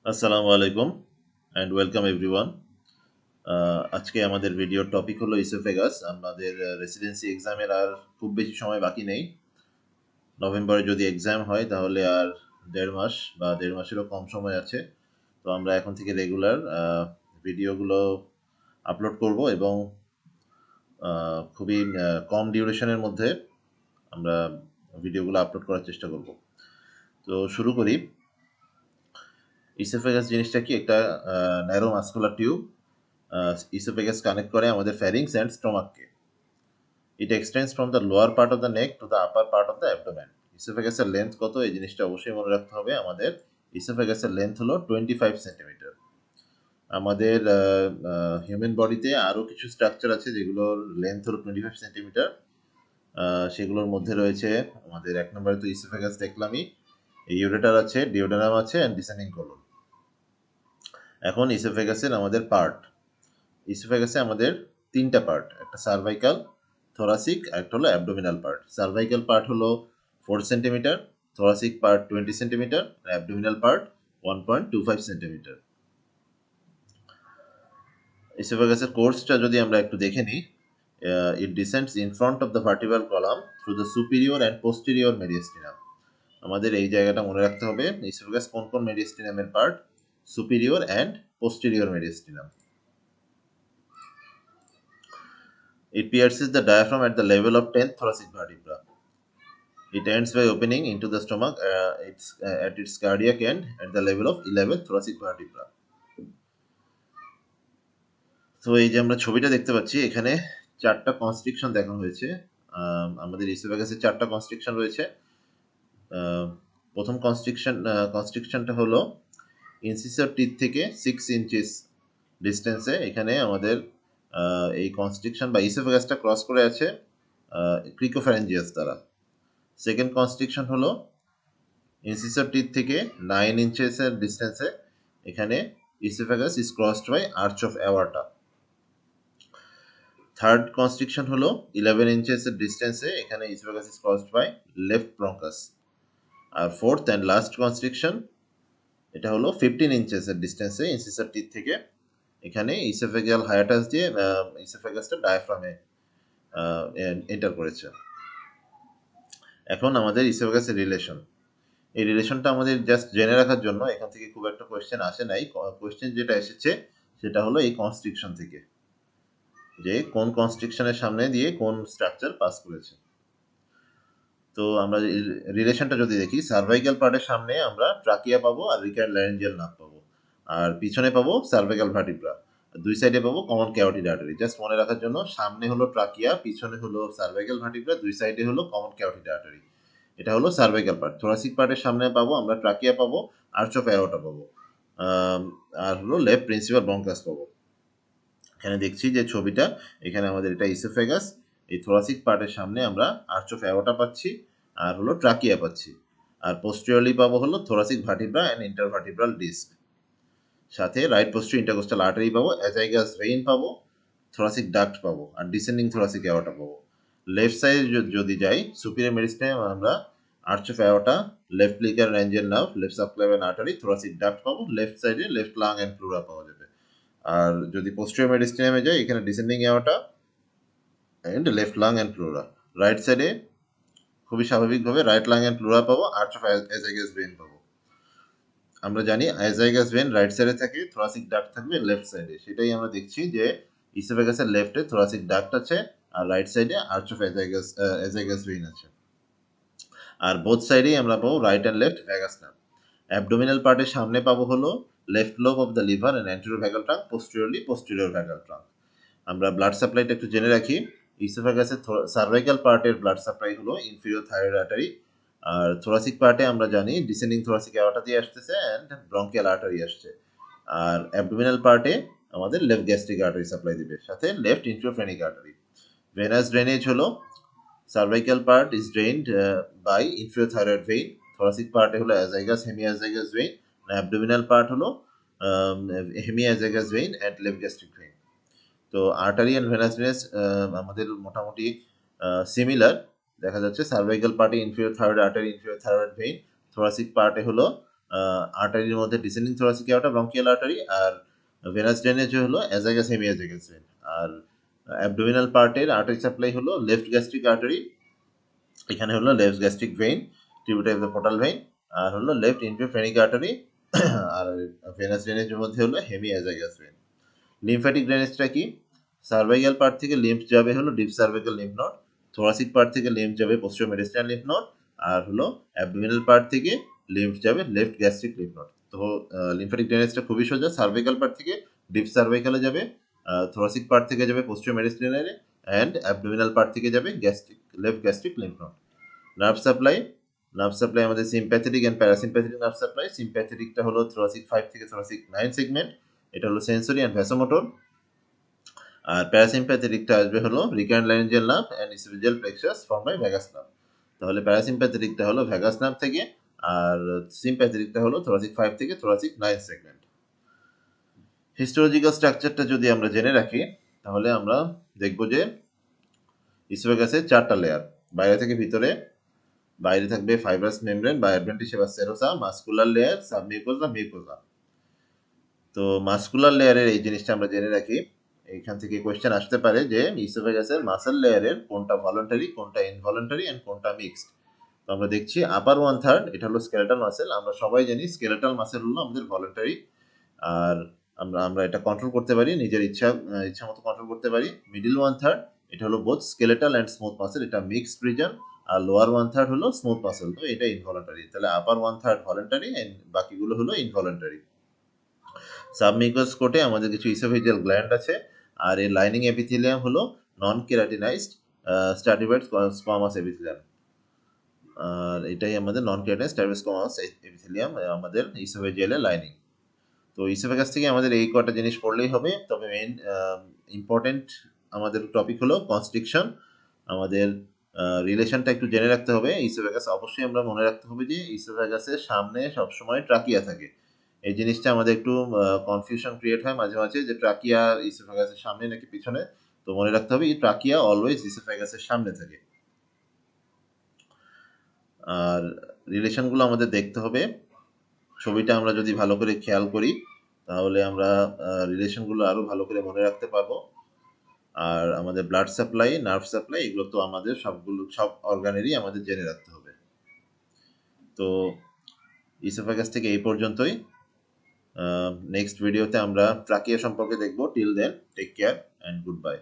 আসসালামু আলাইকুম and welcome everyone. আজকে আমাদের ভিডিওর টপিক হলো ইসোফেগাস। আমাদের রেসিডেন্সি এক্সামের আর খুব বেশি সময় বাকি নেই। নভেম্বরে যদি এক্সাম হয় তাহলে আর 1.5 মাস বা 1.5 মাসেরও কম সময় আছে। তো আমরা এখন থেকে রেগুলার ভিডিওগুলো আপলোড করব এবং খুবই কম ডিউরেশনের মধ্যে আমরা ভিডিওগুলো আপলোড করার চেষ্টা করব। তো শুরু করি। ইসোফেগাস জিনিসটা কি? একটা narrow muscular tube. Oesophagus connect করে আমাদের ফ্যারিংস অ্যান্ড স্টমাককে। It extends from the lower part of the neck to the upper part of the abdomen. ইসোফেগাসের লেন্থ কত, এই জিনিসটা অবশ্যই মনে রাখতে হবে। আমাদের ইসোফেগাসের লেন্থ হলো 25 সেন্টিমিটার। আমাদের হিউম্যান বডিতে আরও কিছু স্ট্রাকচার আছে যেগুলোর লেন্থ হলো 25 সেন্টিমিটার। সেগুলোর মধ্যে রয়েছে আমাদের 1 নম্বরে তো ইসোফেগাস দেখলামই, ইউরেটার আছে, ডিওডেনাম আছে অ্যান্ড ডিসেন্ডিং কোলন। এখন ইসোফেগাসের আমাদের পার্ট। ইসোফেগাসে আমাদের 3টা পার্ট, একটা সার্ভাইকাল, থোরাসিক, একটা হলো অ্যাবডোমিনাল পার্ট। সার্ভাইকাল পার্ট হলো 4 centimetre, thoracic part 20 centimetre, abdominal part 1.25 centimetre. ইসোফেগাসের কোর্সটা যদি আমরা একটু দেখে নিই, it descends in front of the vertebral column through the superior and posterior mediastinum. আমাদের এই জায়গাটা মনে রাখতে হবে, ইসোফেগাস কোন কোন মেডিয়াস্টিনামের part? Superior and posterior mediastinum. It pierces the diaphragm at the level of 10th thoracic vertebra. It ends by opening into the stomach at its cardiac end at the level of 11th thoracic vertebra. তো এই যে আমরা ছবিটা দেখতে পাচ্ছি, এখানে 4টা constriction দেখানো হয়েছে। আমাদের ইসোফেগাসে 4টা কনস্ট্রিকশন রয়েছে। প্রথম কনস্ট্রিকশনটা হলো ইনসিসর টিথ থেকে 6 ইঞ্চিস ডিস্টেন্সে। এখানে আমাদের এই কনস্ট্রিকশন বা ইসোফেগাসটা ক্রস করে আছে ক্রিকোফ্যারেঞ্জিয়াস দ্বারা। সেকেন্ড কনস্ট্রিকশন হলো ইনসিসর টিথ থেকে 9 ইঞ্চেসের ডিস্টেন্সে। এখানে oesophagus is crossed by arch of aorta. Third constriction হলো 11 ইঞ্চেসের ডিস্টেন্সে। এখানে oesophagus is crossed by left bronchus. আর ফোর্থ অ্যান্ড লাস্ট কনস্ট্রিকশন, এটা হলো 15 ইঞ্চেসের ডিস্টেন্সে ইনসিসর টিথ থেকে। এখানে ইসোফেগাল হায়াটাস দিয়ে ইসোফেগাসটা ডায়াফ্রামে এন্টার করেছে। এখন আমাদের ইসোফেগাসের রিলেশন, এই রিলেশনটা আমাদের জাস্ট জেনে রাখার জন্য। এখান থেকে খুব একটা কোয়েশ্চেন আসে নাই। কোয়েশ্চেন যেটা এসেছে সেটা হলো এই কনস্ট্রিকশন থেকে, যে কোন কনস্ট্রিকশনের সামনে দিয়ে কোন স্ট্রাকচার পাস করেছে। তো আমরা রিলেশনটা যদি দেখি, সার্ভাইকাল পার্টের সামনে আমরা ট্রাকিয়া পাবো আর রিকার্ড ল্যারেঞ্জিয়াল নার্ভ পাবো, আর পিছনে পাবো সার্ভাইকাল ভার্টিব্রা, দুই সাইডে পাবো কমন ক্যারোটিড আর্টারি। জাস্ট মনে রাখার জন্য, সামনে হলো ট্রাকিয়া, পিছনে হলো সার্ভাইকাল ভার্টিব্রা, দুই সাইডে হলো কমন ক্যারোটিড আর্টারি। এটা হলো সার্ভাইকাল পার্ট। থোরাসিক পার্টের সামনে পাবো আমরা ট্রাকিয়া পাবো, আর্চ অফ অ্যাওর্টা পাবো, আর হলো লেফট প্রিন্সিপাল ব্রঙ্কাস পাবো। এখানে দেখছি যে ছবিটা, এখানে আমাদের এটা ইসোফেগাস, এই থোরাসিক পার্টের সামনে আমরা আর্চ অফ অ্যাওর্টা পাচ্ছি আর হলো ট্রাকিয়া পাচ্ছি। আর পোস্টেরিয়রলি পাবো হলো thoracic vertebra and intervertebral disk. সাথে রাইট পোস্টেরিয়র ইন্টারকোস্টাল আর্টারি পাবো, অ্যাজাইগাস ভেইন পাবো, থোরাসিক ডাক্ট পাবো আর ডিসেন্ডিং থোরাসিক অ্যাওর্টা পাবো। লেফট সাইডে যদি যাই, সুপিরিয়র মেডিস্টাইম আমরা arch of aorta, left recurrent laryngeal nerve, left subclavian artery, thoracic duct পাবো। লেফট সাইডে লেফট লাং অ্যান্ড প্লুরা পাওয়া যাবে। আর যদি পোস্টেরিয়র মেডিস্টাইমে যাই, এখানে descending aorta and left lung and pleura. Right সাইডে খুবই স্বাভাবিকভাবে রাইট লাং অ্যান্ড প্লুরা পাবো, আর্চ অফ অ্যাজাইগাস ভেইন পাবো। আমরা জানি অ্যাজাইগাস ভেইন রাইট সাইডে থাকে, থোরাসিক ডাক্ট থাকবে লেফট সাইডে। সেটাই আমরা দেখছি যে ইসোফেগাসের লেফটে থোরাসিক ডাক্ট আছে আর রাইট সাইডে আর্চ অফ অ্যাজাইগাস ভেইন আছে। আর বোথ সাইডেই আমরা পাবো right and left vagus nerve. Abdominal পার্টের সামনে পাবো হলো left lobe of the liver and anterior vagal trunk, posterior vagal trunk. আমরা ব্লাড সাপ্লাইটা একটু জেনে রাখি। ইসোফেগাসের সার্ভাইকাল পার্টের ব্লাড সাপ্লাই হলো ইনফিরিয়র থাইরয়েড আর্টারি। আর থোরাসিক পার্টে আমরা জানি ডিসেন্ডিং থোরাসিক অ্যাওর্টা দিয়ে আসতেছে অ্যান্ড ব্রঙ্কিয়াল আর্টারি আসছে। আর অ্যাবডোমিনাল পার্টে আমাদের লেফট গ্যাস্ট্রিক আর্টারি সাপ্লাই দিবে, সাথে left inferior phrenic artery. Venous drainage হলো cervical part is drained by inferior thyroid vein, thoracic পার্টে হলো azygos hemiazygos vein, abdominal part হলো hemiazygos vein and left gastric vein. তো আর্টারি অ্যান্ড ভেনাস ড্রেনেজ আমাদের মোটামুটি similar দেখা যাচ্ছে। সার্ভাইকাল পার্টে inferior thyroid artery, inferior thyroid vein, thoracic পার্টে হলো আর্টারির মধ্যে descending thoracic aorta bronchial artery, আর ভেনাস ড্রেনেজ হলো অ্যাজাগাস হেমিঅ্যাজাগাস ভেন। আর অ্যাবডোমিনাল পার্টের আর্টারি সাপ্লাই হলো লেফট গ্যাস্ট্রিক আর্টারি, এখানে হলো left gastric vein tributary of the portal vein, আর হলো লেফট ইন্টারফেরিক আর্টারি, আর ভেনাস ড্রেনেজের মধ্যে হলো হেমিঅ্যাজাগাস ভেন। লিম্ফ্যাটিক ড্রেনেজটা কি? সার্ভাইকাল পার্ট থেকে লিম্ফ যাবে হলো deep cervical lymph node, thoracic part থেকে লিম্ফ যাবে পোস্টেরিয়র মেডিস্টাইনাল লিম্ফ নোড, আর হলো অ্যাবডোমিনাল পার্ট থেকে লিম্ফ যাবে লেফট গ্যাস্ট্রিক লিম্ফ নোড। তো লিম্ফ্যাটিক ড্রেনেজটা খুবই সোজা, সার্ভাইকাল পার্ট থেকে ডিপ সার্ভাইকালে যাবে, থোরাসিক পার্ট থেকে যাবে পোস্টেরিয়র মেডিস্টাইনালে, অ্যান্ড অ্যাবডোমিনাল পার্ট থেকে যাবে gastric left gastric lymph node. Nerve supply, nerve supply আমাদের sympathetic and parasympathetic nerve supply. সিম্প্যাথেটিকটা হলো থোরাসিক 5 থেকে থোরাসিক 9 সেগমেন্ট, এটা হলো সেন্সরি অ্যান্ড ভ্যাসোমোটর। আর প্যারাসিম্প্যাথেটিকটা আসবে হলো recurrent laryngeal nerve and oesophageal plexus form by vagus nerve. তাহলে প্যারাসিম্প্যাথেটিকটা হলো ভ্যাগাস নার্ভ থেকে, আর সিম্প্যাথেটিকটা হলো থোরাসিক 5 থেকে থোরাসিক 9 সেগমেন্ট। হিস্টোলজিক্যাল স্ট্রাকচারটা যদি আমরা জেনে রাখি তাহলে আমরা দেখব যে ইসোফেগাসের 4টা লেয়ার, বাইরে থেকে ভিতরে। বাইরে থাকবে ফাইব্রাস মেমব্রেন বা অ্যাডভেন্টিসিয়াস সেরোসা, মাস্কুলার লেয়ার, সাবমিউকোজা, মিউকোজা। তো মাস্কুলার লেয়ারের এই জিনিসটা আমরা জেনে রাখি, এইখান থেকে কোয়েশ্চেন আসতে পারে যে ইসোফেগাসের মাসেল লেয়ারের কোনটা ভলান্টারি, কোনটা ইনভলান্টারি অ্যান্ড কোনটা মিক্সড। তো আমরা দেখছি আপার 1/3 এটা হলো স্কেলেটাল মাসেল। আমরা সবাই জানি স্কেলেটাল মাসেল হলো আমাদের ভলান্টারি, আর আমরা এটা কন্ট্রোল করতে পারি, নিজের ইচ্ছা মতো কন্ট্রোল করতে পারি। মিডল 1/3 এটা হলো both skeletal and smooth muscle, এটা মিক্সড রিজন। আর লোয়ার 1/3 হলো স্মুথ মাসেল, তো এটা ইনভলান্টারি। তাহলে আপার 1/3 ভলান্টারি এন্ড বাকিগুলো হলো ইনভলান্টারি। সাবমিউকাস কোটে আমাদের কিছু ইসোফেজিয়াল গ্ল্যান্ড আছে, আর এর লাইনিং এপিথেলিয়াম হলো নন কেরাটিনাইজড স্ট্রাটিফাইড স্কোয়ামাস এপিথেলিয়াম। আর এটাই আমাদের নন কেরাটিনাইজড স্ট্রাটিফাইড স্কোয়ামাস এপিথেলিয়াম আমাদের ইসোফেজিয়ালের লাইনিং। তো ইসোফেগাস থেকে আমাদের এই কটা জিনিস পড়লেই হবে। তবে মেইন ইম্পর্টেন্ট আমাদের টপিক হলো কনস্ট্রিকশন। আমাদের রিলেশনটা একটু জেনে রাখতে হবে। ইসোফেগাস অবশ্যই আমরা মনে রাখতে হবে যে ইসোফেগাসের সামনে সবসময় ট্রাকিয়া থাকে। এই জিনিসটা আমাদের একটু কনফিউশন ক্রিয়েট হয় মাঝে মাঝে যে ট্রাকিয়া ইসোফেগাসের সামনে নাকি পিছনে। তো মনে রাখতে হবে এই ট্রাকিয়া অলওয়েজ ইসোফেগাসের সামনে থাকে। আর রিলেশনগুলো আমাদের দেখতে হবে। ছবিটা আমরা যদি ভালো করে খেয়াল করি তাহলে আমরা রিলেশনগুলো আরো ভালো করে মনে রাখতে পারবো। আর আমাদের ব্লাড সাপ্লাই, নার্ভ সাপ্লাই, এগুলো তো আমাদের সব অর্গানেরই আমাদের জেনে রাখতে হবে। তো ইসোফেগাস থেকে এই পর্যন্তই। নেক্সট ভিডিওতে আমরা ট্রাকিয়া সম্পর্কে দেখবো। Till then take care and good bye.